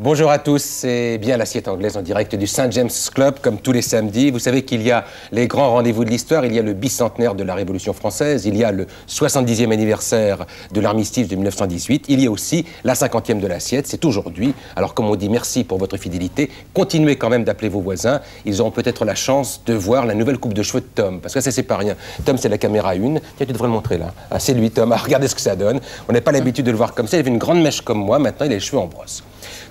Bonjour à tous, c'est bien l'Assiette anglaise en direct du St. James Club, comme tous les samedis. Vous savez qu'il y a les grands rendez-vous de l'histoire, il y a le bicentenaire de la Révolution française, il y a le 70e anniversaire de l'armistice de 1918, il y a aussi la 50e de l'Assiette, c'est aujourd'hui. Alors comme on dit, merci pour votre fidélité, continuez quand même d'appeler vos voisins, ils auront peut-être la chance de voir la nouvelle coupe de cheveux de Tom, parce que ça c'est pas rien. Tom c'est la caméra 1, tiens tu devrais le montrer là, ah, c'est lui Tom, ah, regardez ce que ça donne, on n'a pas l'habitude de le voir comme ça, il avait une grande mèche comme moi, maintenant il a les cheveux en brosse.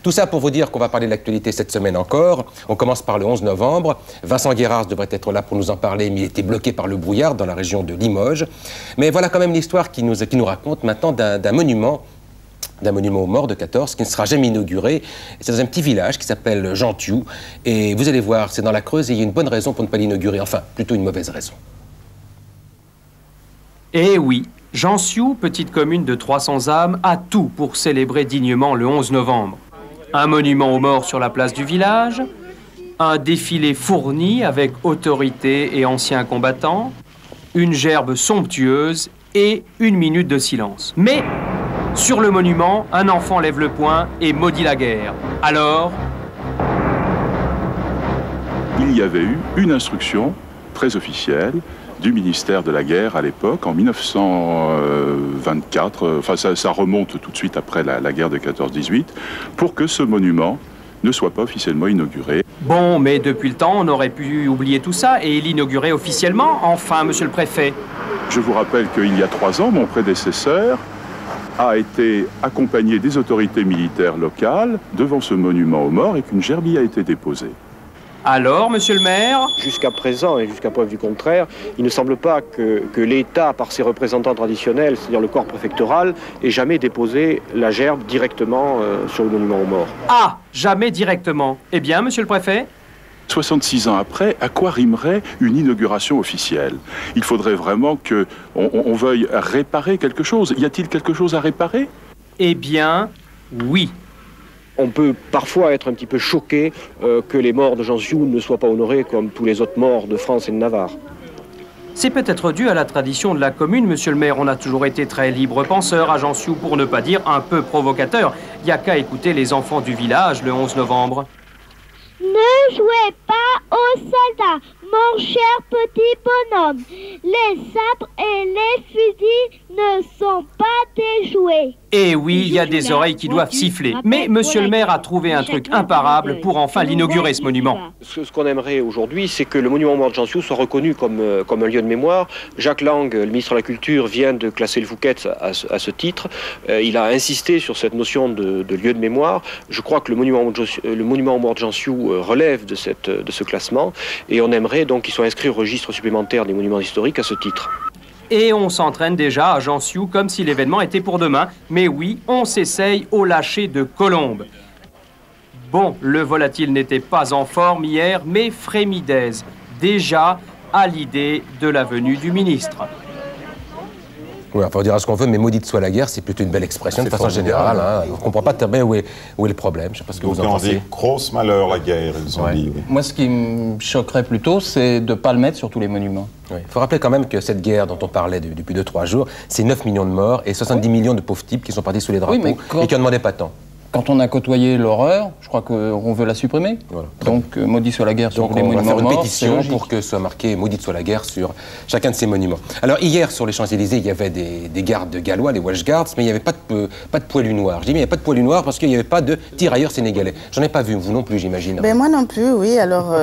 Tout ça pour vous dire qu'on va parler de l'actualité cette semaine encore. On commence par le 11 novembre. Vincent Guérard devrait être là pour nous en parler, mais il était bloqué par le brouillard dans la région de Limoges. Mais voilà quand même l'histoire qui nous raconte maintenant d'un monument aux morts de 14 qui ne sera jamais inauguré. C'est dans un petit village qui s'appelle Gentiou. Et vous allez voir, c'est dans la Creuse et il y a une bonne raison pour ne pas l'inaugurer. Enfin, plutôt une mauvaise raison. Eh oui, Gentiou, petite commune de 300 âmes, a tout pour célébrer dignement le 11 novembre. Un monument aux morts sur la place du village, un défilé fourni avec autorités et anciens combattants, une gerbe somptueuse et une minute de silence. Mais, sur le monument, un enfant lève le poing et maudit la guerre. Alors... Il y avait eu une instruction très officielle du ministère de la Guerre à l'époque, en 1924, enfin ça remonte tout de suite après la guerre de 14-18, pour que ce monument ne soit pas officiellement inauguré. Bon, mais depuis le temps, on aurait pu oublier tout ça et l'inaugurer officiellement, enfin, monsieur le préfet. Je vous rappelle qu'il y a 3 ans, mon prédécesseur a été accompagné des autorités militaires locales devant ce monument aux morts et qu'une gerbille a été déposée. Alors, monsieur le maire? Jusqu'à présent, et jusqu'à preuve du contraire, il ne semble pas que l'État, par ses représentants traditionnels, c'est-à-dire le corps préfectoral, ait jamais déposé la gerbe directement sur le monument aux morts. Ah, jamais directement. Eh bien, monsieur le préfet? 66 ans après, à quoi rimerait une inauguration officielle? Il faudrait vraiment qu'on veuille réparer quelque chose. Y a-t-il quelque chose à réparer? Eh bien, oui. On peut parfois être un petit peu choqué que les morts de Gentiou ne soient pas honorés comme tous les autres morts de France et de Navarre. C'est peut-être dû à la tradition de la commune, monsieur le maire. On a toujours été très libre-penseur à Gentiou, pour ne pas dire un peu provocateur. Il n'y a qu'à écouter les enfants du village le 11 novembre. Ne jouez pas aux soldats, mon cher petit bonhomme. Les sabres et les fusils ne sont pas des jouets. Eh oui, il y a des oreilles qui doivent siffler. Mais monsieur le maire a trouvé un truc imparable pour enfin l'inaugurer, ce monument. Ce qu'on aimerait aujourd'hui, c'est que le monument aux morts de Gentiou soit reconnu comme un lieu de mémoire. Jacques Lang, le ministre de la Culture, vient de classer le Fouquet à ce titre. Il a insisté sur cette notion de lieu de mémoire. Je crois que le monument aux morts de Gentiou relève de ce classement. Et on aimerait donc qu'il soit inscrit au registre supplémentaire des monuments historiques à ce titre. Et on s'entraîne déjà à Gentiou comme si l'événement était pour demain. Mais oui, on s'essaye au lâcher de Colombes. Bon, le volatile n'était pas en forme hier, mais frémit d'aise, déjà à l'idée de la venue du ministre. Oui, enfin, on dira ce qu'on veut, mais maudite soit la guerre, c'est plutôt une belle expression de façon générale. Hein. On ne comprend pas très bien où est le problème. Je ne sais pas ce que vous en pensez. Des grosses malheurs, la guerre, ils ont dit. Oui. Moi, ce qui me choquerait plutôt, c'est de ne pas le mettre sur tous les monuments. Il faut rappeler quand même que cette guerre dont on parlait depuis 2-3 jours, c'est 9 millions de morts et 70 millions de pauvres types qui sont partis sous les drapeaux et qui n'en demandaient pas tant. Quand on a côtoyé l'horreur, je crois qu'on veut la supprimer. Voilà. Donc, maudite soit la guerre sur les monuments morts. Donc, on va faire une pétition pour que soit marqué maudite soit la guerre sur chacun de ces monuments. Alors, hier, sur les Champs-Élysées, il y avait des gardes gallois, les Welsh Guards, mais il n'y avait pas de poilus noirs. Je dis, mais il n'y a pas de poilus noirs parce qu'il n'y avait pas de tirailleurs sénégalais. J'en ai pas vu, vous non plus, j'imagine. Ben, moi non plus, oui. Alors,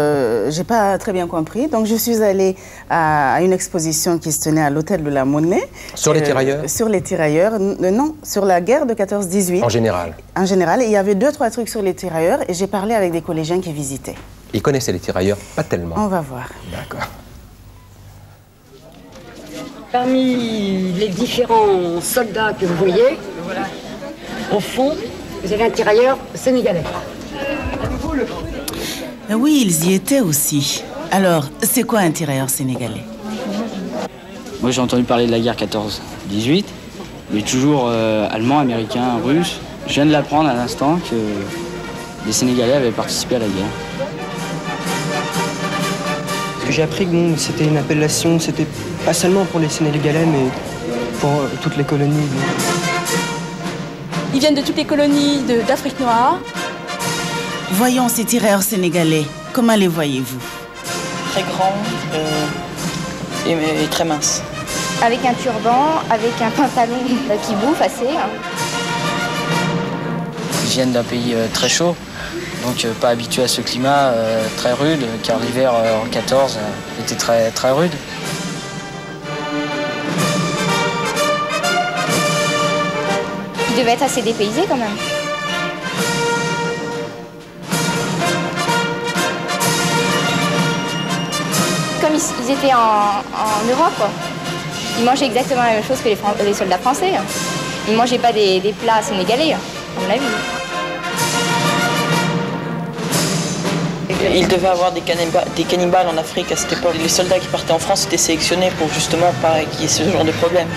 j'ai pas très bien compris. Donc, je suis allée à une exposition qui se tenait à l'Hôtel de la Monnaie. Sur les tirailleurs? Sur les tirailleurs. Non, sur la guerre de 14-18. En général? En général. Il y avait 2-3 trucs sur les tirailleurs et j'ai parlé avec des collégiens qui visitaient. Ils connaissaient les tirailleurs? Pas tellement. On va voir. D'accord. Parmi les différents soldats que vous voyez, au fond, vous avez un tirailleur sénégalais. Oui, ils y étaient aussi. Alors, c'est quoi un tirailleur sénégalais? Moi, j'ai entendu parler de la guerre 14-18, mais toujours allemand, américain, russe. Je viens de l'apprendre à l'instant que les Sénégalais avaient participé à la guerre. Ce que j'ai appris, bon, c'était une appellation, c'était pas seulement pour les Sénégalais, mais pour toutes les colonies. Ils viennent de toutes les colonies d'Afrique noire. Voyons ces tirailleurs sénégalais. Comment les voyez-vous? Très grands et très minces. Avec un turban, avec un pantalon qui bouffe assez. Ils viennent d'un pays très chaud, donc pas habitués à ce climat très rude, car l'hiver en 14 était très, très rude. Ils devaient être assez dépaysés quand même. Comme ils étaient en Europe, quoi. Ils mangeaient exactement la même chose que les soldats français. Ils ne mangeaient pas des plats sénégalais, à mon avis. Il devait avoir des cannibales en Afrique à cette époque. Les soldats qui partaient en France étaient sélectionnés pour justement pas qu'il y ait ce genre de problème.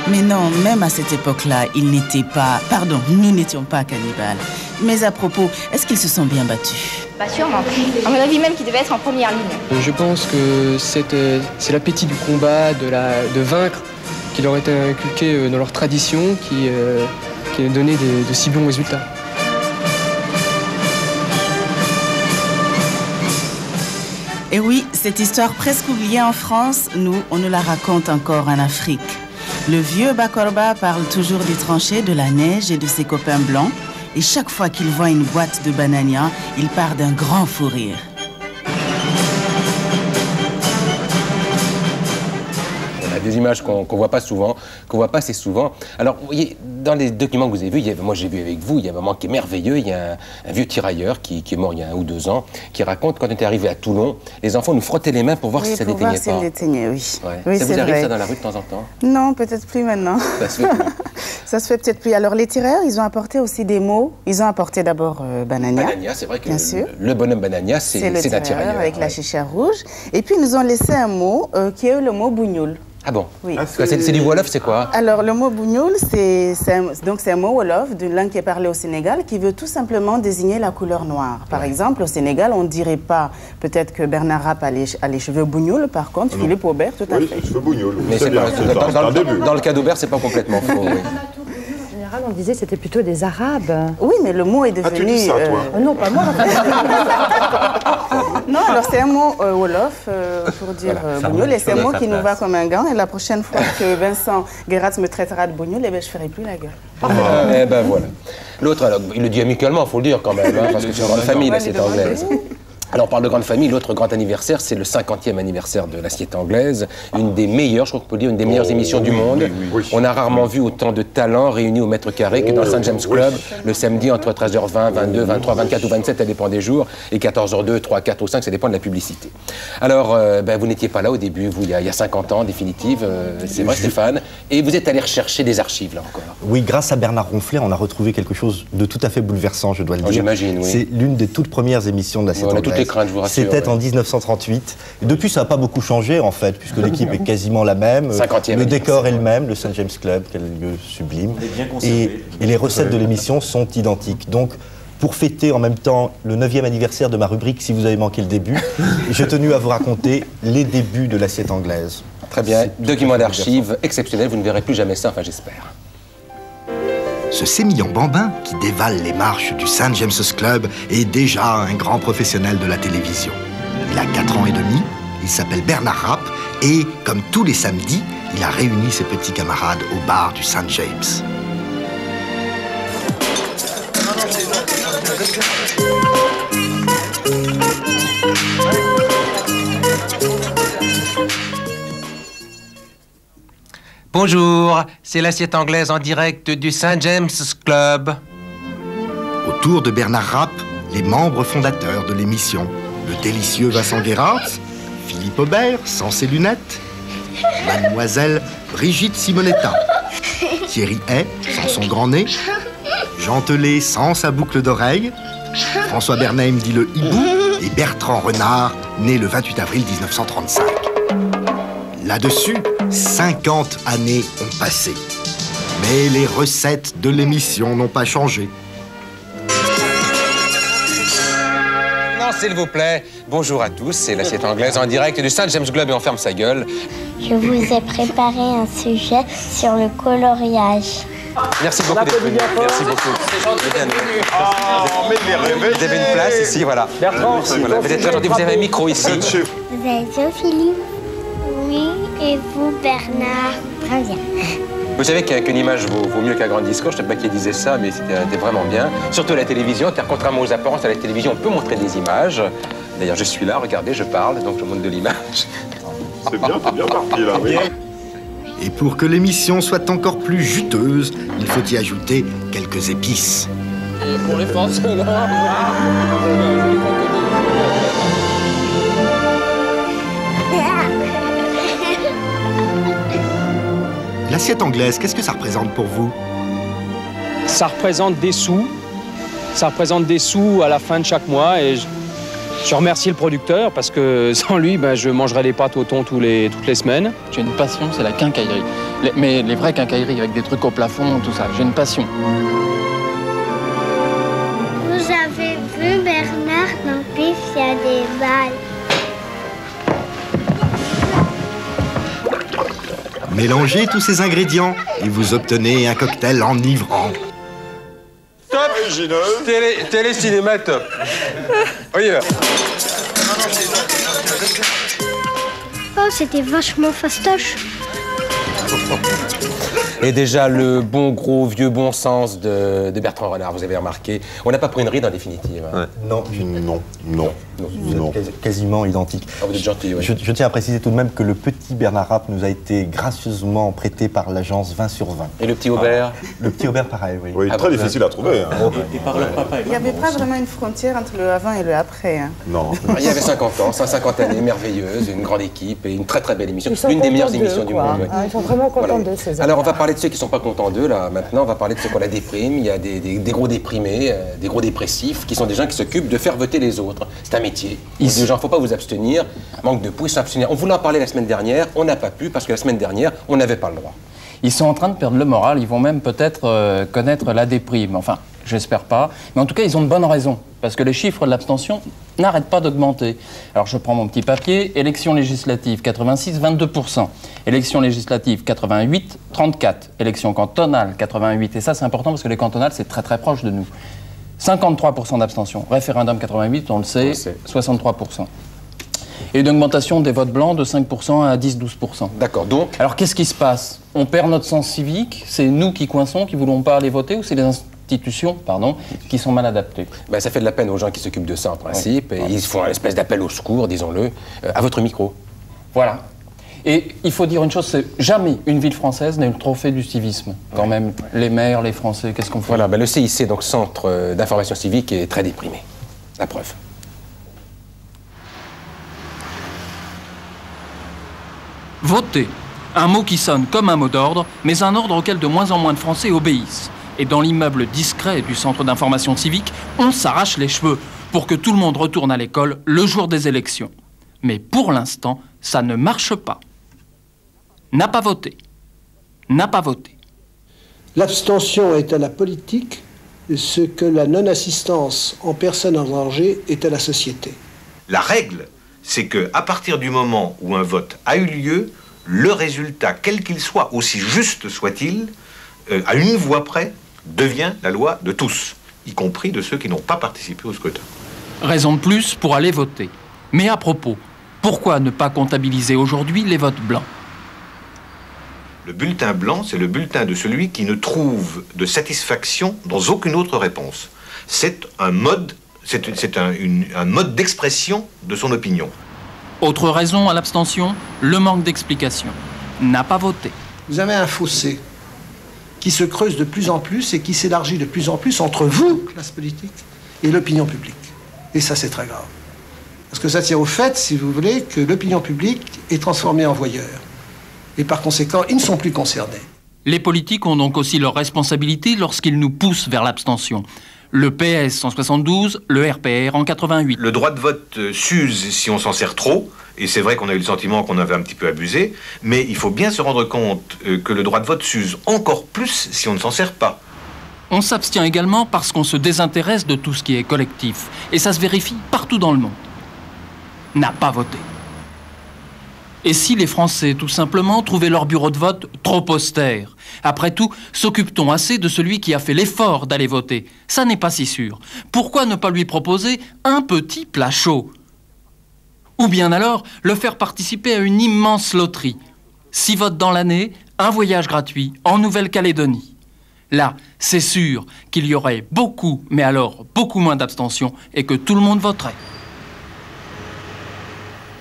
Mais non, même à cette époque-là, ils n'étaient pas... Pardon, nous n'étions pas cannibales. Mais à propos, est-ce qu'ils se sont bien battus? Pas sûrement. À mon avis même qu'ils devaient être en première ligne. Je pense que c'est l'appétit du combat, de vaincre, qui leur était inculqué dans leur tradition, qui a donné de si bons résultats. Et oui, cette histoire presque oubliée en France, nous, on nous la raconte encore en Afrique. Le vieux Bakorba parle toujours des tranchées, de la neige et de ses copains blancs. Et chaque fois qu'il voit une boîte de banania, il part d'un grand fou rire. On a des images qu'on voit pas souvent, qu'on voit pas assez souvent. Alors, vous voyez, dans les documents que vous avez vus, moi j'ai vu avec vous, il y a un moment qui est merveilleux, il y a un vieux tirailleur qui est mort il y a 1 ou 2 ans, qui raconte quand on était arrivé à Toulon, les enfants nous frottaient les mains pour voir si ça n'éteignait pas. Oui, pour voir s'il l'éteignait, oui. Ouais. Oui, ça vous arrive vrai. ça dans la rue de temps en temps? Non, peut-être plus maintenant. Ça se fait plus. Ça se fait peut-être plus. Alors, les tirailleurs, ils ont apporté aussi des mots. Ils ont apporté d'abord Banania. Banania, c'est vrai que bien sûr. Le bonhomme Banania, c'est un tirailleur. Avec la chicha rouge. Et puis, ils nous ont laissé un mot qui est le mot bougnoul. Ah bon? Oui. C'est du Wolof, c'est quoi? Alors, le mot bougnoul, c'est un mot Wolof, d'une langue qui est parlée au Sénégal, qui veut tout simplement désigner la couleur noire. Par exemple, au Sénégal, on ne dirait pas, peut-être que Bernard Rapp a les cheveux bougnoul, par contre, Philippe Aubert, tout à fait. Oui, cheveux bougnoul. Mais dans le cas d'Aubert, c'est pas complètement faux. Oui. En général, on disait que c'était plutôt des Arabes. Oui, mais le mot est devenu... Ah, tu dis ça, toi Non, pas moi. Non, alors c'est un mot Wolof pour dire bougnoul, et c'est un mot qui nous va comme un gant. Et la prochaine fois que Vincent Guératz me traitera de bougnoul, eh ben, je ne ferai plus la gueule. Eh ben voilà. L'autre, alors, il le dit amicalement, il faut le dire quand même, hein, parce que c'est une grande famille, l'assiette anglaise. Alors, on parle de grande famille, l'autre grand anniversaire, c'est le 50e anniversaire de l'assiette anglaise, une des meilleures, je crois qu'on peut dire, une des meilleures émissions du monde. Oui. On a rarement vu autant de talents réunis au mètre carré que dans le St. James Club, le samedi entre 13h20, 22, 23, 24 ou 27, ça dépend des jours, et 14h02, 3, 4 ou 5, ça dépend de la publicité. Alors, vous n'étiez pas là au début, vous, il y a 50 ans, en définitive, c'est vrai Stéphane, et vous êtes allé rechercher des archives, là encore. Oui, grâce à Bernard Ronflet, on a retrouvé quelque chose de tout à fait bouleversant, je dois le dire. J'imagine, oui. C'est l'une des toutes premières émissions de l'assiette anglaise. C'était en 1938. Et depuis, ça n'a pas beaucoup changé, en fait, puisque l'équipe est quasiment la même. Le décor est le même, le St. James Club, quel lieu sublime. Et les recettes de l'émission sont identiques. Donc, pour fêter en même temps le 9e anniversaire de ma rubrique, si vous avez manqué le début, j'ai tenu à vous raconter les débuts de l'assiette anglaise. Très bien. Document d'archives exceptionnel. Vous ne verrez plus jamais ça, enfin, j'espère. Ce sémillant bambin qui dévale les marches du St. James's Club est déjà un grand professionnel de la télévision. Il a 4 ans et demi, il s'appelle Bernard Rapp et, comme tous les samedis, il a réuni ses petits camarades au bar du St. James. Bonjour, c'est l'assiette anglaise en direct du St. James's Club. Autour de Bernard Rapp, les membres fondateurs de l'émission. Le délicieux Vincent Guératz, Philippe Aubert, sans ses lunettes, Mademoiselle Brigitte Simonetta, Thierry Hay, sans son grand nez, Jean Telet, sans sa boucle d'oreille, François Bernheim dit le hibou et Bertrand Renard, né le 28 avril 1935. Là-dessus, 50 années ont passé. Mais les recettes de l'émission n'ont pas changé. Non, s'il vous plaît, bonjour à tous, c'est l'assiette anglaise en direct du St. James Club et on ferme sa gueule. Je vous ai préparé un sujet sur le coloriage. Merci beaucoup d'être venu. Merci beaucoup. Vous avez une place ici, voilà. Bertrand, voilà. Vous êtes très gentil, vous avez un micro ici. Vous êtes Jean-Philippe? Oui, et vous, Bernard? Très bien. Vous savez qu'une image vaut mieux qu'un grand discours. Je ne sais pas qui disait ça, mais c'était vraiment bien. Surtout à la télévision, car contrairement aux apparences, à la télévision, on peut montrer des images. D'ailleurs, je suis là, regardez, je parle, donc je montre de l'image. C'est bien parti, là, oui. Et pour que l'émission soit encore plus juteuse, il faut y ajouter quelques épices. Pour les Français, là. L'assiette anglaise, qu'est-ce que ça représente pour vous? Ça représente des sous. Ça représente des sous à la fin de chaque mois et je remercie le producteur parce que sans lui, je mangerais les pâtes au thon toutes les semaines. J'ai une passion, c'est la quincaillerie. Mais les vraies quincailleries avec des trucs au plafond, tout ça. J'ai une passion. Vous avez vu Bernard dans Pif, il y a des balles. Mélangez tous ces ingrédients et vous obtenez un cocktail enivrant. Top. Télé-cinéma top. Oui, là. Oh, c'était vachement fastoche. Et déjà, le bon gros vieux bon sens de Bertrand Renard, vous avez remarqué. On n'a pas pris une ride en définitive. Hein. Non. Vous êtes quasiment identique. Oh, vous êtes gentil, oui. Je tiens à préciser tout de même que le petit Bernard Rapp nous a été gracieusement prêté par l'agence 20 sur 20. Et le petit Aubert? Le petit Aubert, pareil, oui. Oui, très difficile à trouver. Hein. Et par leur papa. Il n'y avait pas vraiment une frontière entre le avant et le après. Hein. Non. Il y avait 50 ans, 150 années merveilleuses, une grande équipe et une très très belle émission. L'une des meilleures émissions du monde. Ah, ils sont vraiment contents d'eux, ces Alors on va parler de ceux qui ne sont pas contents d'eux, là. Maintenant, on va parler de ceux qu'on la déprime. Il y a des gros déprimés, des gros dépressifs, qui sont des gens qui s'occupent de faire voter les autres. C'est un métier. Des gens, il ne faut pas vous abstenir. Manque de pouce, s'abstenir. On voulait en parler la semaine dernière, on n'a pas pu, parce que la semaine dernière, on n'avait pas le droit. Ils sont en train de perdre le moral, ils vont même peut-être connaître la déprime. Enfin, j'espère pas. Mais en tout cas, ils ont de bonnes raisons. Parce que les chiffres de l'abstention n'arrêtent pas d'augmenter. Alors, je prends mon petit papier. Élections législatives, 86, 22%. Élections législatives, 88, 34. Élections cantonales, 88. Et ça, c'est important parce que les cantonales, c'est très très proche de nous. 53% d'abstention. Référendum 88, on le sait, 63%. Et une augmentation des votes blancs de 5% à 10-12%. D'accord, donc... Alors, qu'est-ce qui se passe? On perd notre sens civique? C'est nous qui coinçons, qui ne voulons pas aller voter, ou c'est les institutions, qui sont mal adaptées? Ça fait de la peine aux gens qui s'occupent de ça, en principe. Et ils font une espèce d'appel au secours, disons-le, à votre micro. Voilà. Et il faut dire une chose, c'est jamais une ville française n'a eu le trophée du civisme. Quand même, les maires, les Français, qu'est-ce qu'on fait? Voilà, le CIC, donc Centre d'information civique, est très déprimé. La preuve. Voter. Un mot qui sonne comme un mot d'ordre, mais un ordre auquel de moins en moins de Français obéissent. Et dans l'immeuble discret du Centre d'information civique, on s'arrache les cheveux pour que tout le monde retourne à l'école le jour des élections. Mais pour l'instant, ça ne marche pas. N'a pas voté. N'a pas voté. L'abstention est à la politique ce que la non-assistance en personne en danger est à la société. La règle, c'est qu'à partir du moment où un vote a eu lieu, le résultat, quel qu'il soit, aussi juste soit-il, à une voix près, devient la loi de tous, y compris de ceux qui n'ont pas participé au scrutin. Raison de plus pour aller voter. Mais à propos, pourquoi ne pas comptabiliser aujourd'hui les votes blancs? Le bulletin blanc, c'est le bulletin de celui qui ne trouve de satisfaction dans aucune autre réponse. C'est un mode, un mode d'expression de son opinion. Autre raison à l'abstention, le manque d'explication. N'a pas voté. Vous avez un fossé qui se creuse de plus en plus et qui s'élargit de plus en plus entre vous, classe politique, et l'opinion publique. Et ça, c'est très grave. Parce que ça tient au fait, si vous voulez, que l'opinion publique est transformée en voyeur. Et par conséquent, ils ne sont plus concernés. Les politiques ont donc aussi leur responsabilité lorsqu'ils nous poussent vers l'abstention. Le PS en 72, le RPR en 88. Le droit de vote s'use si on s'en sert trop, et c'est vrai qu'on a eu le sentiment qu'on avait un petit peu abusé, mais il faut bien se rendre compte que le droit de vote s'use encore plus si on ne s'en sert pas. On s'abstient également parce qu'on se désintéresse de tout ce qui est collectif, et ça se vérifie partout dans le monde. N'a pas voté. Et si les Français, tout simplement, trouvaient leur bureau de vote trop austère? Après tout, s'occupe-t-on assez de celui qui a fait l'effort d'aller voter? Ça n'est pas si sûr. Pourquoi ne pas lui proposer un petit plat chaud? Ou bien alors, le faire participer à une immense loterie. 6 votes dans l'année, un voyage gratuit en Nouvelle-Calédonie. Là, c'est sûr qu'il y aurait beaucoup, mais alors beaucoup moins d'abstention et que tout le monde voterait.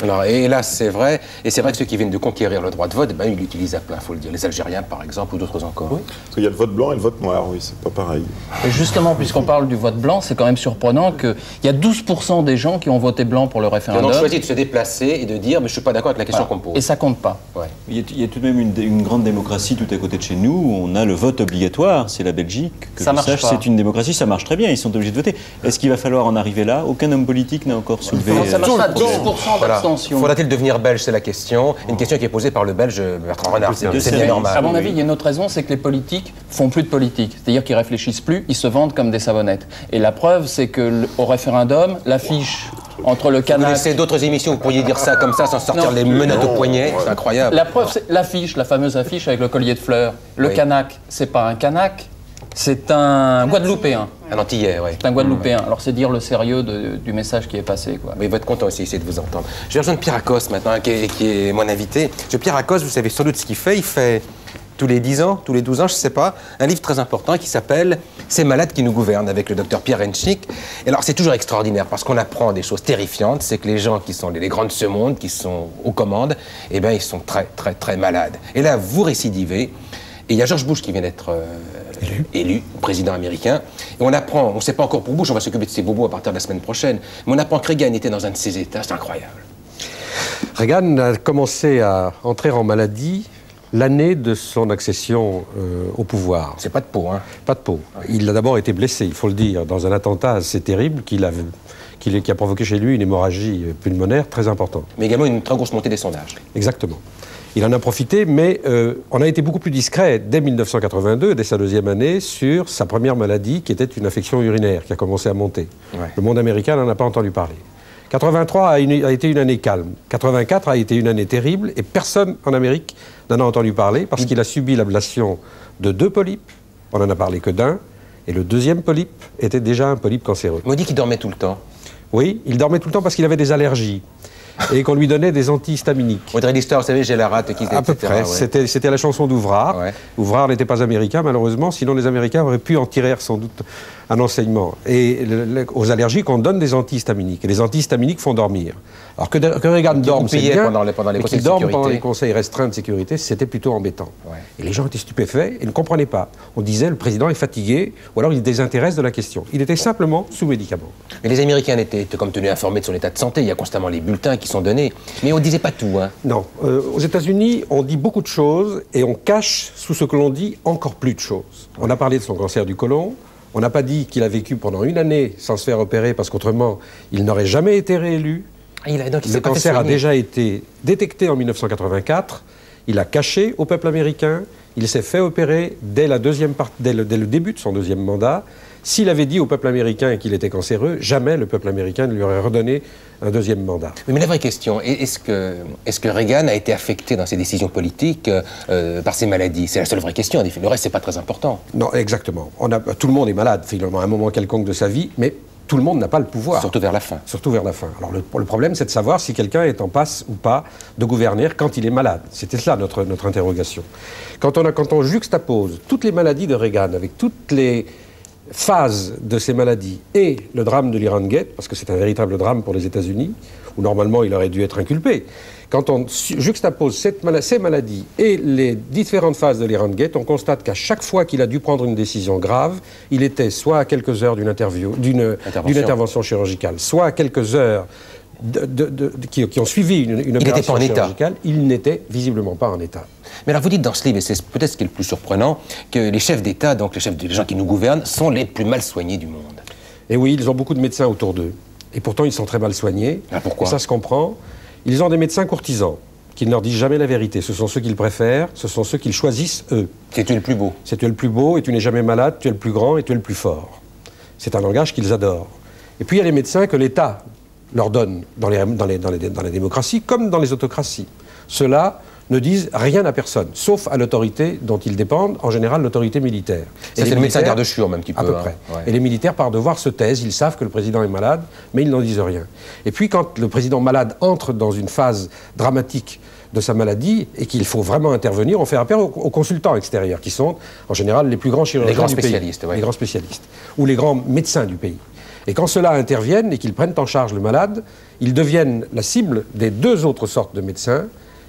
Alors, et là, c'est vrai, et c'est vrai que ceux qui viennent de conquérir le droit de vote, ben, ils l'utilisent à plein, il faut le dire. Les Algériens, par exemple, ou d'autres encore. Oui. Parce qu'il y a le vote blanc et le vote noir, oui, c'est pas pareil. Et justement, puisqu'on parle du vote blanc, c'est quand même surprenant qu'il y a 12% des gens qui ont voté blanc pour le référendum. Ils ont choisi de se déplacer et de dire, mais je suis pas d'accord avec la question qu'on pose. Et ça compte pas. Ouais. Il y a tout de même une grande démocratie tout à côté de chez nous, où on a le vote obligatoire, c'est la Belgique. Que ça je marche sache, pas. c'est une démocratie, ça marche très bien, ils sont obligés de voter. Est-ce qu'il va falloir en arriver là? Aucun homme politique n'a encore soulevé... Ça marche pas, 12% d'abstention. Faudra-t-il devenir belge, c'est la question. Une question qui est posée par le belge Bertrand Renard. C'est bien normal. À mon avis, il y a une autre raison, c'est que les politiques font plus de politique. C'est-à-dire qu'ils réfléchissent plus, ils se vendent comme des savonnettes. Et la preuve, c'est qu'au référendum, l'affiche entre le Canac... Vous laissez d'autres émissions, vous pourriez dire ça comme ça, sans sortir les menottes au poignet. C'est incroyable. La preuve, c'est l'affiche, la fameuse affiche avec le collier de fleurs. Le Canac, c'est pas un Canac, c'est un Guadeloupéen. Un Antillais, oui. C'est un Guadeloupéen. Alors c'est dire le sérieux du message qui est passé, quoi. Mais il va être content aussi, essayer de vous entendre. Je vais rejoindre Pierre Acos maintenant, qui est mon invité. Ce Pierre Acos, vous savez sans doute ce qu'il fait. Il fait tous les 10 ans, tous les 12 ans, je ne sais pas, un livre très important qui s'appelle « Ces malades qui nous gouvernent » avec le docteur Pierre Renschik. Et alors c'est toujours extraordinaire parce qu'on apprend des choses terrifiantes. C'est que les gens qui sont les grands de ce monde, qui sont aux commandes, eh bien ils sont très, très, très malades. Et là, vous récidivez. Et il y a George Bush qui vient d'être élu président américain. Et on apprend, on ne sait pas encore pour Bush, on va s'occuper de ses bobos à partir de la semaine prochaine, mais on apprend que Reagan était dans un de ses états, c'est incroyable. Reagan a commencé à entrer en maladie l'année de son accession au pouvoir. C'est pas de peau, hein? Pas de peau. Il a d'abord été blessé, il faut le dire, dans un attentat assez terrible qui a provoqué chez lui une hémorragie pulmonaire très importante. Mais également une très grosse montée des sondages. Exactement. Il en a profité, mais on a été beaucoup plus discret dès 1982, dès sa 2e année, sur sa première maladie, qui était une infection urinaire, qui a commencé à monter. Ouais. Le monde américain n'en a pas entendu parler. 83 a été une année calme. 84 a été une année terrible, et personne en Amérique n'en a entendu parler, parce qu'il a subi l'ablation de 2 polypes. On n'en a parlé que d'un, et le 2e polype était déjà un polype cancéreux. On dit qu'il dormait tout le temps. Oui, il dormait tout le temps parce qu'il avait des allergies. Et qu'on lui donnait des antihistaminiques. On dirait l'histoire, vous savez, j'ai la rate qui... À peu près. Ouais. C'était la chanson d'Ouvrard. Ouais. Ouvrard n'était pas américain, malheureusement, sinon les Américains auraient pu en tirer sans doute un enseignement. Et aux allergiques, on donne des antihistaminiques. Et les antihistaminiques font dormir. Alors que Reagan dorme, c'est bien, mais qu'il dorme pendant les conseils restreints de sécurité, c'était plutôt embêtant. Ouais. Et les gens étaient stupéfaits et ne comprenaient pas. On disait, le président est fatigué, ou alors il désintéresse de la question. Il était simplement sous médicaments. Mais les Américains étaient comme tenus informés de son état de santé. Il y a constamment les bulletins qui sont donnés. Mais on ne disait pas tout, hein. Non. Aux États-Unis, on dit beaucoup de choses et on cache sous ce que l'on dit encore plus de choses. On a parlé de son cancer du côlon. On n'a pas dit qu'il a vécu pendant 1 année sans se faire opérer parce qu'autrement, il n'aurait jamais été réélu. Le cancer a déjà été détecté en 1984. Il a caché au peuple américain. Il s'est fait opérer dès le début de son 2e mandat. S'il avait dit au peuple américain qu'il était cancéreux, jamais le peuple américain ne lui aurait redonné un 2e mandat. Mais la vraie question, est-ce que Reagan a été affecté dans ses décisions politiques par ses maladies? C'est la seule vraie question. Le reste, c'est pas très important. Non, exactement. Tout le monde est malade, finalement, à un moment quelconque de sa vie, mais tout le monde n'a pas le pouvoir. Surtout vers la fin. Surtout vers la fin. Alors le problème, c'est de savoir si quelqu'un est en passe ou pas de gouverner quand il est malade. C'était ça notre interrogation. Quand on juxtapose toutes les maladies de Reagan avec toutes les phase de ces maladies et le drame de l'Irangate, parce que c'est un véritable drame pour les États-Unis, où normalement il aurait dû être inculpé. Quand on juxtapose ces maladies et les différentes phases de l'Irangate, on constate qu'à chaque fois qu'il a dû prendre une décision grave, il était soit à quelques heures d'une intervention chirurgicale, soit à quelques heures qui ont suivi une opération chirurgicale, il n'était visiblement pas en état. Mais alors vous dites dans ce livre, et c'est peut-être ce qui est le plus surprenant, que les chefs d'État, donc les gens qui nous gouvernent, sont les plus mal soignés du monde. Et oui, ils ont beaucoup de médecins autour d'eux. Et pourtant, ils sont très mal soignés. Ah, pourquoi? Et ça se comprend. Ils ont des médecins courtisans qui ne leur disent jamais la vérité. Ce sont ceux qu'ils préfèrent, ce sont ceux qu'ils choisissent, eux. C'est tu es le plus beau. C'est tu es le plus beau et tu n'es jamais malade, tu es le plus grand et tu es le plus fort. C'est un langage qu'ils adorent. Et puis il y a les médecins que l'État leur donne dans la démocratie comme dans les autocraties. Ceux-là ne disent rien à personne, sauf à l'autorité dont ils dépendent, en général l'autorité militaire. Ça, c'est le médecin garde-chiour, même un petit peu. À peu près. Ouais. Et les militaires, par devoir, se taisent, ils savent que le président est malade, mais ils n'en disent rien. Et puis quand le président malade entre dans une phase dramatique de sa maladie et qu'il faut vraiment intervenir, on fait appel aux consultants extérieurs, qui sont en général les plus grands chirurgiens du pays. Les grands spécialistes, ou les grands médecins du pays. Et quand ceux-là interviennent et qu'ils prennent en charge le malade, ils deviennent la cible des deux autres sortes de médecins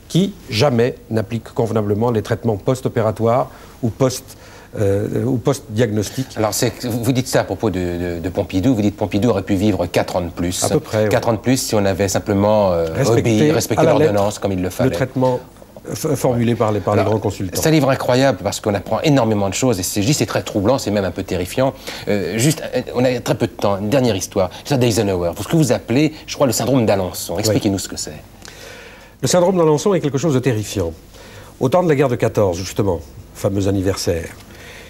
qui jamais n'appliquent convenablement les traitements post-opératoires ou post-diagnostiques. Alors, vous dites ça à propos de Pompidou. Vous dites que Pompidou aurait pu vivre 4 ans de plus. À peu près. 4 ans de plus si on avait simplement respecté l'ordonnance comme il le fallait. Le traitement formulé par les grands consultants. C'est un livre incroyable parce qu'on apprend énormément de choses et c'est très troublant, c'est même un peu terrifiant. On a très peu de temps. Une dernière histoire. L'histoire d'Eisenhower. Ce que vous appelez, je crois, le syndrome d'Alençon. Expliquez-nous ce que c'est. Le syndrome d'Alençon est quelque chose de terrifiant. Au temps de la guerre de 14, justement, fameux anniversaire,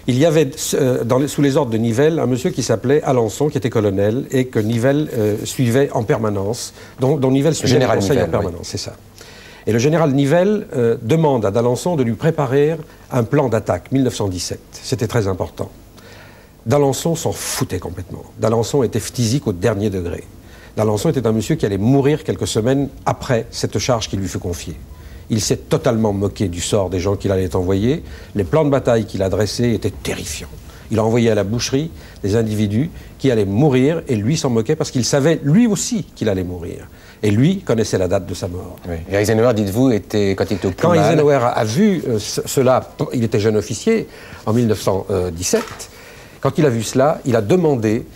il y avait sous les ordres de Nivelle un monsieur qui s'appelait Alençon, qui était colonel, et que Nivelle suivait en permanence, dont Nivelle suivait le conseil en permanence, c'est ça. Et le général Nivelle demande à d'Alençon de lui préparer un plan d'attaque, 1917. C'était très important. D'Alençon s'en foutait complètement. D'Alençon était phtisique au dernier degré. D'Alençon était un monsieur qui allait mourir quelques semaines après cette charge qui lui fut confiée. Il s'est totalement moqué du sort des gens qu'il allait envoyer. Les plans de bataille qu'il a dressés étaient terrifiants. Il a envoyé à la boucherie des individus qui allaient mourir et lui s'en moquait parce qu'il savait lui aussi qu'il allait mourir. Et lui connaissait la date de sa mort. Oui. Et Eisenhower, dites-vous, quand il était au plus mal... Quand Eisenhower a vu cela, il était jeune officier en 1917, quand il a vu cela, il a demandé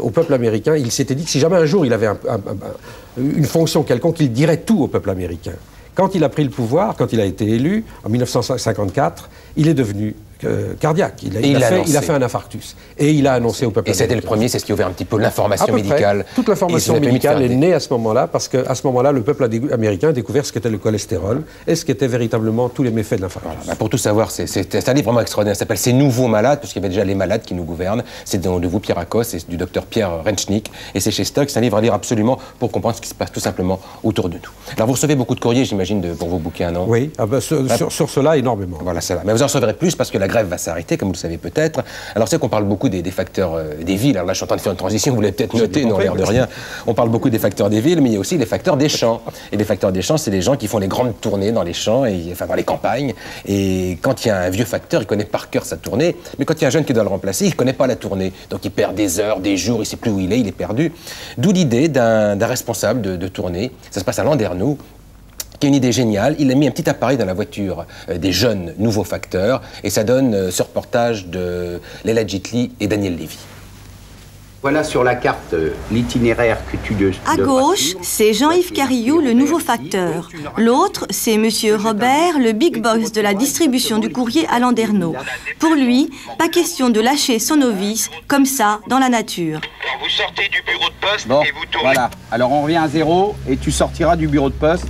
au peuple américain, il s'était dit que si jamais un jour il avait une fonction quelconque, il dirait tout au peuple américain. Quand il a pris le pouvoir, quand il a été élu, en 1954, il est devenu cardiaque. Il a fait un infarctus. Et il a annoncé au peuple américain. Et c'était le premier, c'est ce qui a ouvert un petit peu l'information médicale. Toute l'information médicale est née à ce moment-là, parce qu'à ce moment-là, le peuple américain a découvert ce qu'était le cholestérol et ce qu'étaient véritablement tous les méfaits de l'infarctus. Voilà. Pour tout savoir, c'est un livre vraiment extraordinaire. Ça s'appelle Ces nouveaux malades, parce qu'il y avait déjà les malades qui nous gouvernent. C'est de vous, Pierre Akos, et du docteur Pierre Renchnik. Et c'est chez Stock. C'est un livre à lire absolument pour comprendre ce qui se passe tout simplement autour de nous. Alors vous recevez beaucoup de courriers, j'imagine, pour vos bouquins, non? Oui, sur cela, énormément. Voilà, ça va. Mais vous en recevrez plus parce que la grève va s'arrêter, comme vous le savez peut-être. Alors c'est qu'on parle beaucoup des facteurs des villes. Alors là, je suis en train de faire une transition, vous l'avez peut-être noté, non, l'air de rien. On parle beaucoup des facteurs des villes, mais il y a aussi les facteurs des champs. Et les facteurs des champs, c'est les gens qui font les grandes tournées dans les champs, dans les campagnes. Et quand il y a un vieux facteur, il connaît par cœur sa tournée. Mais quand il y a un jeune qui doit le remplacer, il ne connaît pas la tournée. Donc il perd des heures, des jours, il ne sait plus où il est perdu. D'où l'idée d'un responsable de tournée. Ça se passe à Landerneau, qui a une idée géniale. Il a mis un petit appareil dans la voiture des jeunes nouveaux facteurs, et ça donne ce reportage de Léla Gitli et Daniel Lévy. Voilà sur la carte l'itinéraire que tu dois... À gauche, c'est Jean-Yves Carillou, le nouveau facteur. L'autre, c'est Monsieur Robert, le big boss de la distribution du courrier à Landerneau. Pour lui, pas question de lâcher son novice comme ça dans la nature. Vous sortez du bureau de poste et vous tournez... Voilà, alors on revient à 0 et tu sortiras du bureau de poste.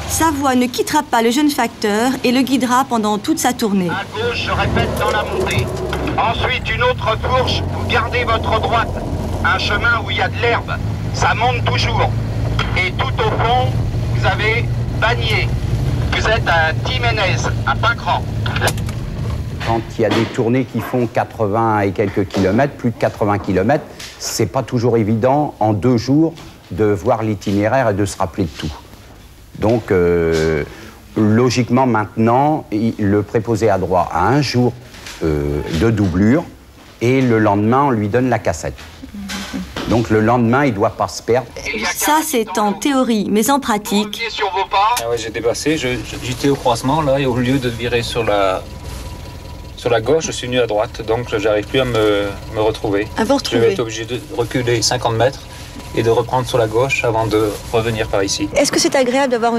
Sa voix ne quittera pas le jeune facteur et le guidera pendant toute sa tournée. À gauche, je répète, dans la montée. Ensuite, une autre fourche, vous gardez votre droite. Un chemin où il y a de l'herbe, ça monte toujours. Et tout au fond, vous avez Bagné. Vous êtes à Timénez, à Pincran. Quand il y a des tournées qui font 80 et quelques kilomètres, plus de 80 kilomètres, c'est pas toujours évident, en 2 jours, de voir l'itinéraire et de se rappeler de tout. Donc, logiquement, maintenant, le préposé a droit à 1 jour de doublure et le lendemain, on lui donne la cassette. Donc, le lendemain, il ne doit pas se perdre. Ça, c'est en théorie, mais en pratique... Ah ouais, j'ai dépassé, j'étais au croisement, là, et au lieu de virer sur la gauche, je suis venu à droite, donc j'arrive plus à me retrouver. À vous retrouver. Je vais être obligé de reculer 50 mètres et de reprendre sur la gauche avant de revenir par ici. Est-ce que c'est agréable d'avoir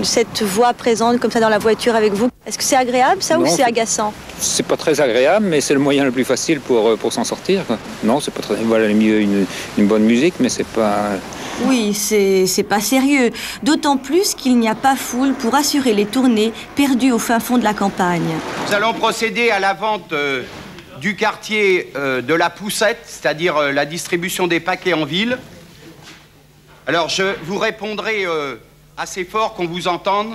cette voix présente comme ça dans la voiture avec vous? Est-ce que c'est agréable ça ou c'est agaçant? C'est pas très agréable, mais c'est le moyen le plus facile pour s'en sortir. Non, c'est pas très... Voilà, mieux une bonne musique, mais c'est pas... Oui, c'est pas sérieux. D'autant plus qu'il n'y a pas foule pour assurer les tournées perdues au fin fond de la campagne. Nous allons procéder à la vente du quartier de la Poussette, c'est-à-dire la distribution des paquets en ville. Alors, je vous répondrai assez fort qu'on vous entende.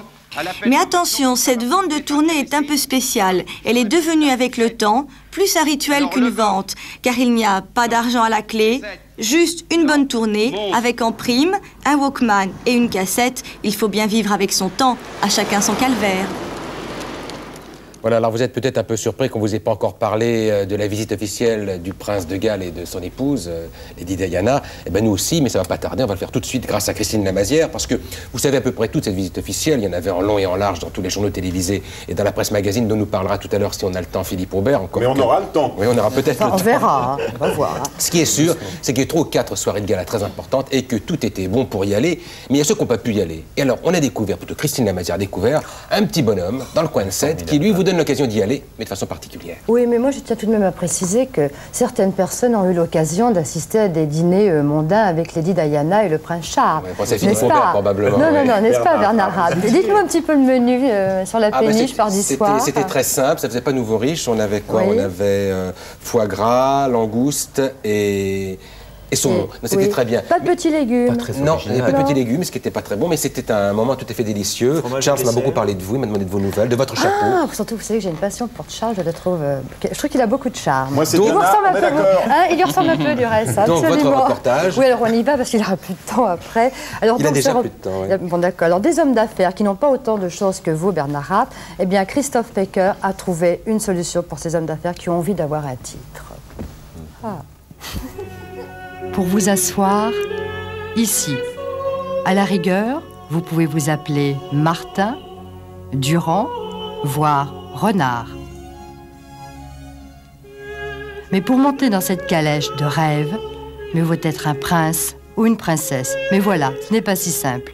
Mais attention, cette vente de tournée est un peu spéciale. Elle est devenue avec le temps plus un rituel qu'une vente, car il n'y a pas d'argent à la clé, juste une bonne tournée, avec en prime un Walkman et une cassette. Il faut bien vivre avec son temps, à chacun son calvaire. Voilà, alors vous êtes peut-être un peu surpris qu'on ne vous ait pas encore parlé de la visite officielle du prince de Galles et de son épouse, Lady Diana. Eh bien nous aussi, mais ça ne va pas tarder, on va le faire tout de suite grâce à Christine Lamazière, parce que vous savez à peu près toute cette visite officielle, il y en avait en long et en large dans tous les journaux télévisés et dans la presse magazine dont nous parlera tout à l'heure si on a le temps Philippe Aubert. Encore mais on aura le temps. Oui, on aura peut-être le temps. On verra, on va voir. Ce qui est sûr, c'est qu'il y a 3 ou 4 soirées de gala très importantes et que tout était bon pour y aller, mais il y a ceux qui n'ont pas pu y aller. Et alors, on a découvert, plutôt Christine Lamazière a découvert, un petit bonhomme dans le coin de Sète qui lui vous donne l'occasion d'y aller, mais de façon particulière. Oui, mais moi je tiens tout de même à préciser que certaines personnes ont eu l'occasion d'assister à des dîners mondains avec Lady Diana et le prince Charles. N'est-ce pas probablement. Non, n'est-ce pas Bernard Rapp? Dites-moi un petit peu le menu sur la péniche par du soir. C'était très simple, ça faisait pas nouveau riche. On avait quoi? On avait foie gras, langouste et saumon. C'était très bien. Pas de petits légumes. Non, il n'y avait pas de petits légumes, ce qui n'était pas très bon, mais c'était un moment tout à fait délicieux. Charles m'a beaucoup parlé de vous, il m'a demandé de vos nouvelles, de votre chapeau. Ah, surtout, vous savez que j'ai une passion pour Charles, je le trouve... je trouve qu'il a beaucoup de charme. Moi, c'est Bernard, on est d'accord. Il lui ressemble un peu du reste, donc, absolument. votre reportage. Oui, alors on y va parce qu'il n'aura plus de temps après. Alors, il a déjà plus de temps, oui. Bon, d'accord. Alors, des hommes d'affaires qui n'ont pas autant de choses que vous, Bernard Rapp, eh bien, Christophe Pecker a trouvé une solution pour ces hommes d'affaires qui ont envie d'avoir un titre. Ah. Pour vous asseoir, ici. À la rigueur, vous pouvez vous appeler Martin, Durand, voire Renard. Mais pour monter dans cette calèche de rêve, mieux vaut être un prince ou une princesse. Mais voilà, ce n'est pas si simple.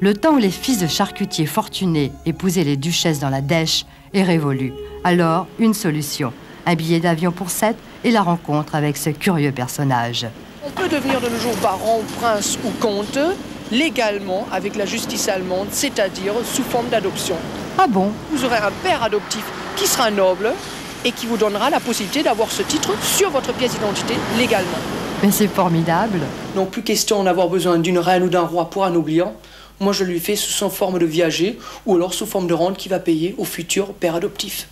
Le temps où les fils de charcutiers fortunés épousaient les duchesses dans la dèche est révolu. Alors, une solution. Un billet d'avion pour 7 et la rencontre avec ce curieux personnage. On peut devenir de nos jours baron, prince ou comte légalement avec la justice allemande, c'est-à-dire sous forme d'adoption. Ah bon? Vous aurez un père adoptif qui sera noble et qui vous donnera la possibilité d'avoir ce titre sur votre pièce d'identité légalement. Mais c'est formidable. Donc plus question d'avoir besoin d'une reine ou d'un roi pour un oubliant. Moi je lui fais sous forme de viager ou alors sous forme de rente qui va payer au futur père adoptif.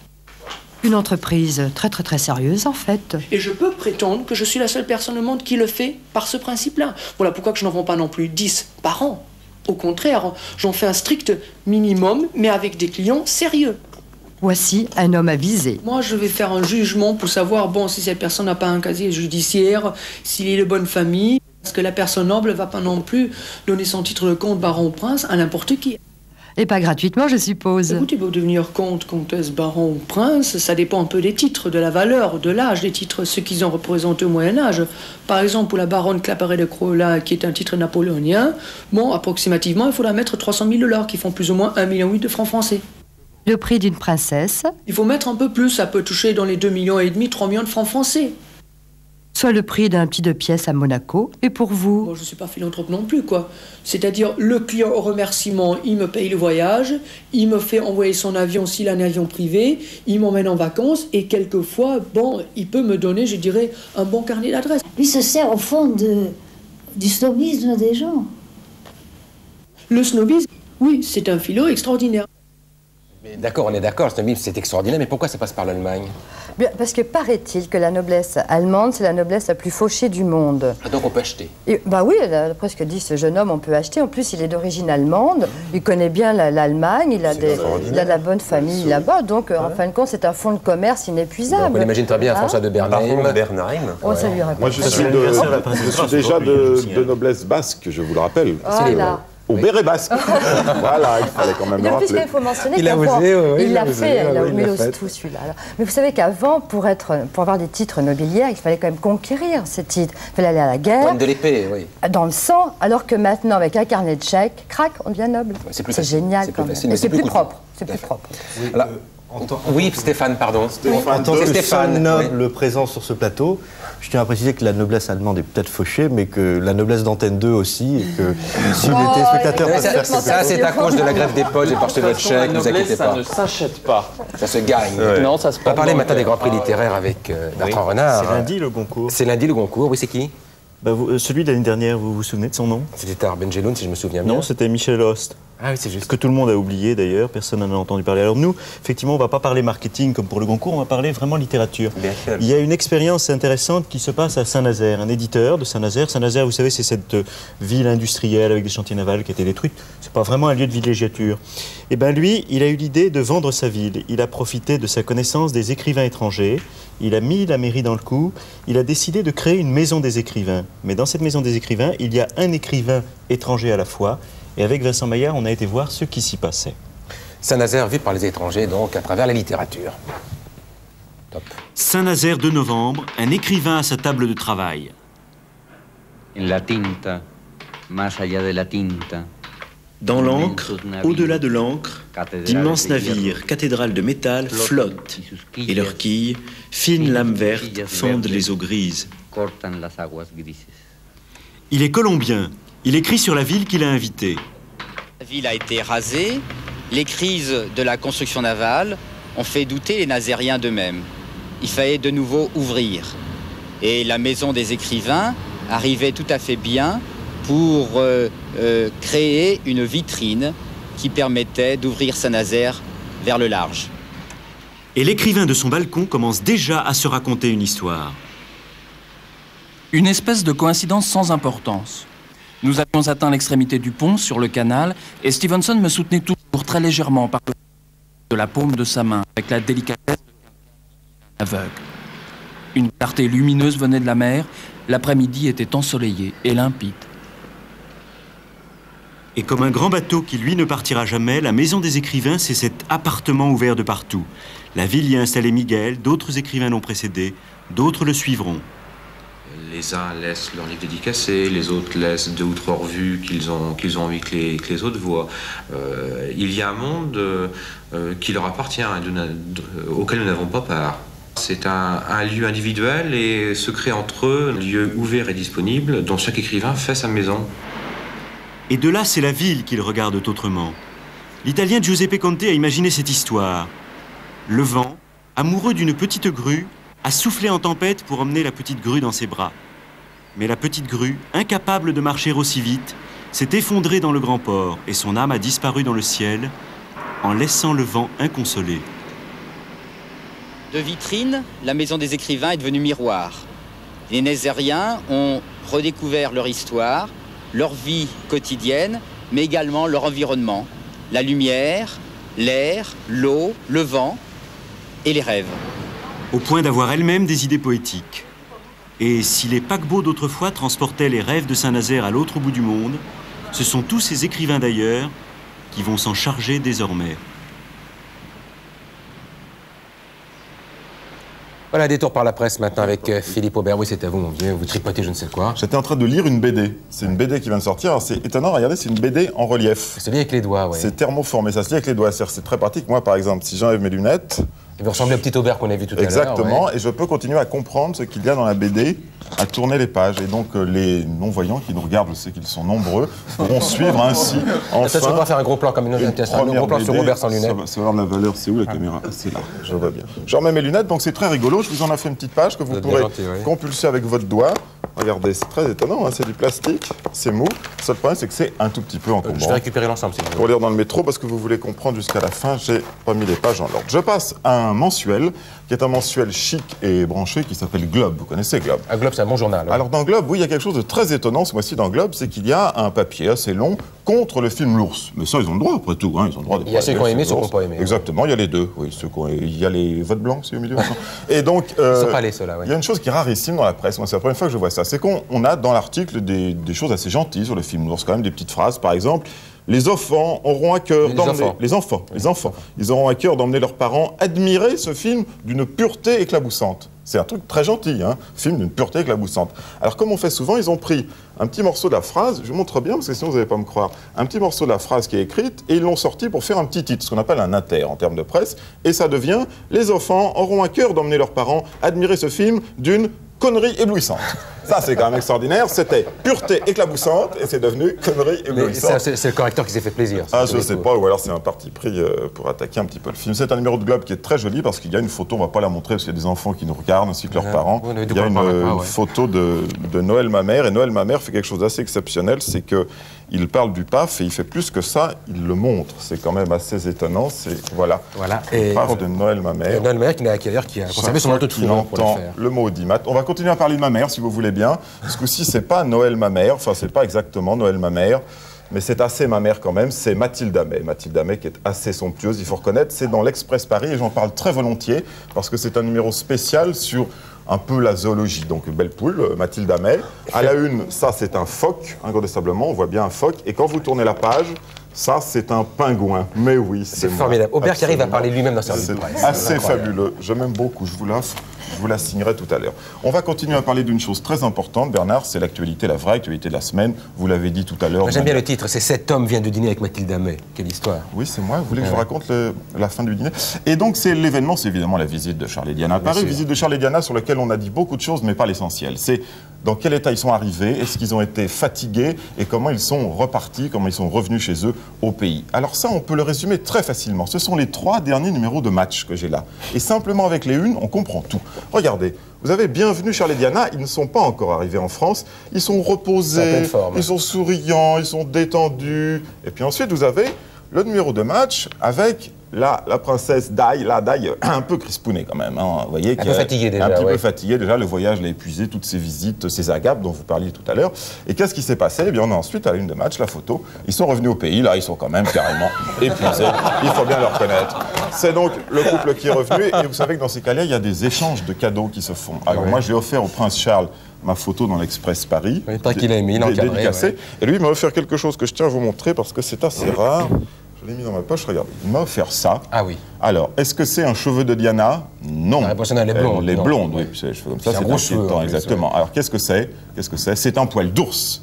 Une entreprise très sérieuse en fait. Et je peux prétendre que je suis la seule personne au monde qui le fait par ce principe-là. Voilà pourquoi que je n'en vends pas non plus 10 par an. Au contraire, j'en fais un strict minimum, mais avec des clients sérieux. Voici un homme avisé. Moi, je vais faire un jugement pour savoir, bon, si cette personne n'a pas un casier judiciaire, s'il est de bonne famille, parce que la personne noble ne va pas non plus donner son titre de comte, baron ou prince à n'importe qui. Et pas gratuitement, je suppose. Écoutez, pour devenir comte, comtesse, baron ou prince, ça dépend un peu des titres, de la valeur, de l'âge des titres, ce qu'ils ont représenté au Moyen-Âge. Par exemple, pour la baronne Claparède de Crola, qui est un titre napoléonien, bon, approximativement, il faudra mettre 300 000 $, qui font plus ou moins 1,8 million de francs français. Le prix d'une princesse? Il faut mettre un peu plus, ça peut toucher dans les 2,5 millions, 3 millions de francs français. Soit le prix d'un petit 2 pièces à Monaco, et pour vous? Bon, je ne suis pas philanthrope non plus, quoi. C'est-à-dire, le client au remerciement, il me paye le voyage, il me fait envoyer son avion s'il a un avion privé, il m'emmène en vacances, et quelquefois, bon, il peut me donner, je dirais, un bon carnet d'adresses. Lui se sert au fond du snobisme des gens. Le snobisme, oui, c'est un philo extraordinaire. D'accord, on est d'accord, le snobisme c'est extraordinaire, mais pourquoi ça passe par l'Allemagne? Bien, parce que paraît-il que la noblesse allemande, c'est la noblesse la plus fauchée du monde. Ah, donc on peut acheter? Bah oui, d'après ce que dit ce jeune homme, on peut acheter. En plus, il est d'origine allemande, il connaît bien l'Allemagne, il a de la bonne famille là-bas, donc en fin de compte, c'est un fonds de commerce inépuisable. Donc on imagine très bien François de Bernheim. Oh, ça lui Moi, je suis déjà de noblesse basque, je vous le rappelle. Voilà. au béret basque. Voilà, il fallait quand même le rappeler. Puisqu'il faut mentionner il a qu'avant, osé, il l'a fait, il ose tout celui-là. Mais vous savez qu'avant, pour avoir des titres nobiliaires, il fallait quand même conquérir ces titres. Il fallait aller à la guerre. Pointe de l'épée, oui. Dans le sang, alors que maintenant, avec un carnet de chèques, crac, on devient noble. C'est génial quand même. C'est plus propre. C'est plus propre. Oui, Stéphane, pardon. En tant que seul noble présent sur ce plateau, je tiens à préciser que la noblesse allemande est peut-être fauchée, mais que la noblesse d'Antenne 2 aussi, et que si les téléspectateurs peuvent faire quelque chose... Ça, c'est à cause de la grève des poches et par ce votre chèque, ne vous inquiétez pas. Ça ne s'achète pas. Ça se gagne. Non, ça se passe. On va parler maintenant des grands prix littéraires avec Bertrand Renard. C'est lundi le Goncourt. C'est lundi le Goncourt, oui, c'est qui? Celui de l'année dernière, vous vous souvenez de son nom? C'était Arben Jelloun, si je me souviens bien. Non, c'était Michel Host. Ah oui, c'est juste. Que tout le monde a oublié d'ailleurs, personne n'en a entendu parler. Alors nous, effectivement, on ne va pas parler marketing comme pour le Goncourt, on va parler vraiment littérature. Bien sûr. Il y a une expérience intéressante qui se passe à Saint-Nazaire, un éditeur de Saint-Nazaire. Saint-Nazaire, vous savez, c'est cette ville industrielle avec des chantiers navals qui a été détruite. C'est pas vraiment un lieu de villégiature. Et bien lui, il a eu l'idée de vendre sa ville. Il a profité de sa connaissance des écrivains étrangers. Il a mis la mairie dans le coup. Il a décidé de créer une maison des écrivains. Mais dans cette maison des écrivains, il y a un écrivain étranger à la fois. Et avec Vincent Maillard, on a été voir ce qui s'y passait. Saint-Nazaire vu par les étrangers, donc, à travers la littérature. Top. Saint-Nazaire de novembre, un écrivain à sa table de travail. La tinta, más allá de la tinta. Dans l'encre, au-delà de l'encre, d'immenses navires, cathédrales de métal, flottent. Et leurs quilles, fines lames vertes, fendent les eaux grises. Il est colombien. Il écrit sur la ville qu'il a invitée. La ville a été rasée. Les crises de la construction navale ont fait douter les Nazériens d'eux-mêmes. Il fallait de nouveau ouvrir. Et la maison des écrivains arrivait tout à fait bien pour créer une vitrine qui permettait d'ouvrir Saint-Nazaire vers le large. Et l'écrivain de son balcon commence déjà à se raconter une histoire. Une espèce de coïncidence sans importance. Nous avions atteint l'extrémité du pont, sur le canal, et Stevenson me soutenait toujours très légèrement par de la paume de sa main, avec la délicatesse de aveugle. Une clarté lumineuse venait de la mer, l'après-midi était ensoleillé et limpide. Et comme un grand bateau qui, lui, ne partira jamais, la maison des écrivains, c'est cet appartement ouvert de partout. La ville y a installé Miguel, d'autres écrivains l'ont précédé, d'autres le suivront. Les uns laissent leurs livres dédicacés, les autres laissent 2 ou 3 revues qu'ils ont envie que les autres voient. Il y a un monde qui leur appartient, auquel nous n'avons pas part. C'est un lieu individuel et se crée entre eux un lieu ouvert et disponible dont chaque écrivain fait sa maison. Et de là, c'est la ville qu'ils regardent autrement. L'Italien Giuseppe Conte a imaginé cette histoire. Le vent, amoureux d'une petite grue, a soufflé en tempête pour emmener la petite grue dans ses bras. Mais la petite grue, incapable de marcher aussi vite, s'est effondrée dans le grand port et son âme a disparu dans le ciel en laissant le vent inconsolé. De vitrine, la maison des écrivains est devenue miroir. Les Nazériens ont redécouvert leur histoire, leur vie quotidienne, mais également leur environnement. La lumière, l'air, l'eau, le vent et les rêves. Au point d'avoir elle-même des idées poétiques. Et si les paquebots d'autrefois transportaient les rêves de Saint-Nazaire à l'autre bout du monde, ce sont tous ces écrivains d'ailleurs qui vont s'en charger désormais. Voilà, détour par la presse maintenant avec Philippe Aubert. Oui, c'est à vous, mon vieux. Vous tripotez je ne sais quoi. J'étais en train de lire une BD. C'est une BD qui vient de sortir. Alors, c'est étonnant, regardez, c'est une BD en relief. C'est lié avec les doigts, oui. C'est thermoformé, ça se lit avec les doigts. C'est très pratique. Moi, par exemple, si j'enlève mes lunettes... Vous ressemblez au petit Aubert qu'on a vu tout à l'heure. Exactement, ouais. Et je peux continuer à comprendre ce qu'il y a dans la BD, à tourner les pages. Et donc, les non-voyants qui nous regardent, je sais qu'ils sont nombreux, pourront suivre ainsi, enfin... Ça, je vais pas faire un gros plan comme une autre un gros plan sur Aubert sans lunettes. Ça va la valeur, c'est où la caméra? C'est là, je vois bien. Je remets mes lunettes, donc c'est très rigolo. Je vous en ai fait une petite page que vous pourrez compulser avec votre doigt. Regardez, c'est très étonnant, hein, c'est du plastique, c'est mou. Le seul problème, c'est que c'est un tout petit peu encombrant. Je vais récupérer l'ensemble, si vous voulez. Pour lire dans le métro, parce que vous voulez comprendre jusqu'à la fin, j'ai pas mis les pages en ordre. Je passe à un mensuel, qui est un mensuel chic et branché, qui s'appelle Globe. Vous connaissez Globe? Globe, c'est un bon journal. Alors dans Globe, oui, il y a quelque chose de très étonnant ce mois-ci dans Globe, c'est qu'il y a un papier assez long contre le film L'Ours. Mais ça, ils ont le droit, après tout. Hein, ils ont le droit de il y a ceux qui ont aimé, ceux qui n'ont pas aimé. Exactement, il y a les deux. Oui, il y a les votes blancs, c'est au milieu. Et donc, ils sont pas allés, ceux-là, oui. Il y a une chose qui est rarissime dans la presse. Moi, c'est la première fois que je vois ça. C'est qu'on a dans l'article des choses assez gentilles sur le film L'Ours, quand même, des petites phrases. Par exemple, les enfants auront à cœur d'emmener... Les enfants. Ils auront à cœur d'emmener leurs parents admirer ce film d'une pureté éclaboussante. C'est un truc très gentil, hein, film d'une pureté éclaboussante. Alors, comme on fait souvent, ils ont pris un petit morceau de la phrase, je vous montre bien, parce que sinon vous n'allez pas me croire, un petit morceau de la phrase qui est écrite, et ils l'ont sorti pour faire un petit titre, ce qu'on appelle un inter en termes de presse, et ça devient « Les enfants auront à cœur d'emmener leurs parents admirer ce film d'une connerie éblouissante ». Ça, c'est quand même extraordinaire. C'était pureté éclaboussante et c'est devenu connerie éblouissante. C'est le correcteur qui s'est fait plaisir. Ah, je ne sais pas, ou alors c'est un parti pris pour attaquer un petit peu le film. C'est un numéro de Globe qui est très joli parce qu'il y a une photo, on ne va pas la montrer parce qu'il y a des enfants qui nous regardent ainsi que leurs parents. Il y a une photo de Noël ma mère, et Noël ma mère fait quelque chose d'assez exceptionnel, c'est qu'il parle du PAF et il fait plus que ça, il le montre. C'est quand même assez étonnant. Voilà. Le PAF de Noël ma mère. Noël ma mère qui a conservé son manteau de foulard pour le faire. Le mot audimat. On va continuer à parler de ma mère si vous voulez bien. Ce coup-ci, c'est pas Noël ma mère, enfin c'est pas exactement Noël ma mère, mais c'est assez ma mère quand même, c'est Mathilde Amet. Mathilde Amet qui est assez somptueuse, il faut reconnaître, c'est dans l'Express Paris et j'en parle très volontiers parce que c'est un numéro spécial sur un peu la zoologie. Donc belle poule, Mathilde Amet. À la une, ça c'est un phoque, incontestablement, on voit bien un phoque, et quand vous tournez la page, ça, c'est un pingouin. Mais oui, c'est formidable. Aubert qui arrive à parler lui-même dans sa vie. C'est assez fabuleux. Je m'aime beaucoup. Je vous la signerai tout à l'heure. On va continuer à parler d'une chose très importante, Bernard, c'est l'actualité, la vraie actualité de la semaine. Vous l'avez dit tout à l'heure. J'aime bien le titre, c'est « Cet homme vient de dîner avec Mathilde Amet ». Quelle histoire. Oui, c'est moi. Vous voulez que je vous raconte la fin du dîner? Et donc, c'est l'événement, c'est évidemment la visite de Charles et Diana à Paris. Visite de Charles et Diana sur laquelle on a dit beaucoup de choses, mais pas l'essentiel. C'est dans quel état ils sont arrivés, est-ce qu'ils ont été fatigués et comment ils sont repartis, comment ils sont revenus chez eux au pays. Alors ça, on peut le résumer très facilement. Ce sont les 3 derniers numéros de match que j'ai là. Et simplement avec les unes, on comprend tout. Regardez, vous avez Bienvenue Charles et Diana, ils ne sont pas encore arrivés en France, ils sont reposés, ils sont souriants, ils sont détendus. Et puis ensuite, vous avez le numéro de match avec la princesse Dai, un peu crispounée quand même, hein, vous voyez, un peu fatiguée déjà. Un petit peu fatiguée déjà, le voyage l'a épuisé, toutes ces visites, ces agapes dont vous parliez tout à l'heure. Et qu'est-ce qui s'est passé? Eh bien, on a ensuite, à la une de match, la photo. Ils sont revenus au pays, là, ils sont quand même carrément épuisés. Il faut bien le reconnaître. C'est donc le couple qui est revenu. Et vous savez que dans ces cas-là, il y a des échanges de cadeaux qui se font. Alors moi, j'ai offert au prince Charles ma photo dans l'Express Paris. Oui, pas qu'il a aimé, il a encadré. Et lui, il m'a offert quelque chose que je tiens à vous montrer parce que c'est assez rare. Je l'ai mis dans ma poche, regardez. Il m'a offert ça. Ah oui. Alors, est-ce que c'est un cheveu de Diana? Non. La réponse, elle est blonde. Les blondes, oui. Les cheveux comme ça, c'est un cheveu, exactement. Alors, qu'est-ce que c'est? C'est un poil d'ours.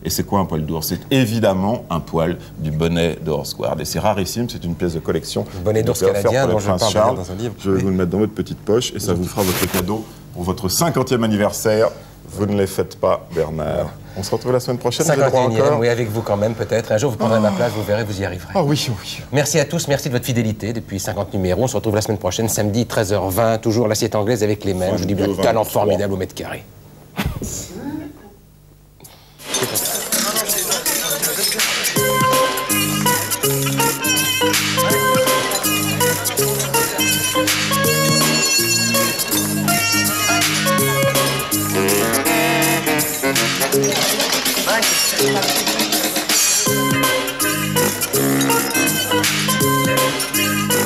Et c'est quoi un poil d'ours? C'est évidemment un poil du bonnet de Horsguard. Et c'est rarissime, c'est une pièce de collection. Le bonnet d'ours canadien dont je parle dans un livre. Je vais vous le mettre dans votre petite poche et ça vous fera votre cadeau pour votre 50e anniversaire. Vous ne les faites pas, Bernard. On se retrouve la semaine prochaine. 51e, oui, avec vous quand même, peut-être. Un jour, vous prendrez ma place, vous verrez, vous y arriverez. Ah oui, oui. Merci à tous, merci de votre fidélité depuis 50 numéros. On se retrouve la semaine prochaine, samedi, 13h20, toujours l'assiette anglaise avec les mêmes. Je vous dis bien, talent formidable au mètre carré. Thank you.